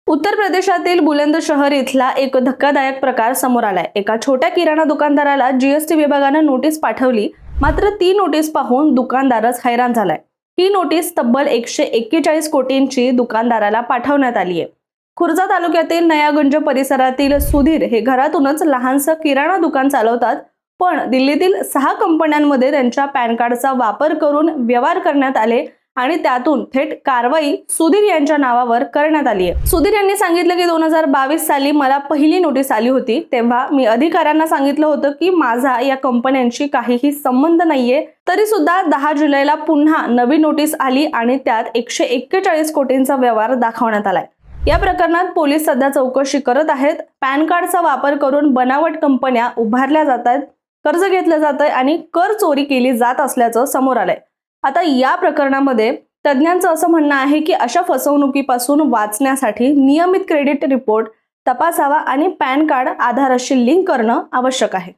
उत्तर प्रदेशातील बुलंदशहर इथला एक धक्कादायक प्रकार समोर आलाय। एका छोट्या किराणा दुकानदाराला जीएसटी विभागाने नोटीस पाठवली, मात्र ती नोटीस पाहून दुकानदारच हैराण झालाय। ही नोटीस तब्बल 141 कोटींची दुकानदाराला पाठवण्यात आली आहे। खुर्जा तालुक्यातील नयागंज परिसरातील सुधीर हे घरातूनच लहानसं किराणा दुकान चालवतात, पण दिल्लीतील 6 कंपन्यांमध्ये त्यांच्या पॅन कार्डचा वापर करून व्यवहार करण्यात आले आणि त्यातून थेट कारवाई सुधीर यांच्या नावावर करण्यात आली आहे। सुधीर यांनी सांगितलं की 2022 साली मला पहिली नोटीस आली होती, तेव्हा मी अधिकाऱ्यांना सांगितलं होतं की माझा या कंपन्यांशी काहीही संबंध नाहीये। तरी सुद्धा 10 जुलैला पुन्हा नवी नोटीस आली आणि त्यात 141 कोटींचा व्यवहार दाखवण्यात आलाय। या प्रकरणात पोलीस सध्या चौकशी करत आहेत। पॅन कार्डचा वापर करून बनावट कंपन्या उभारल्या जात आहेत, कर्ज घेतलं जात आहे आणि कर चोरी केली जात असल्याचं समोर आलंय। आता या प्रकरणामध्ये तज्ञांचं असं म्हणणं आहे की अशा फसवणुकीपासून वाचण्यासाठी नियमित क्रेडिट रिपोर्ट तपासावा आणि पॅन कार्ड आधाराशी लिंक करणं आवश्यक आहे।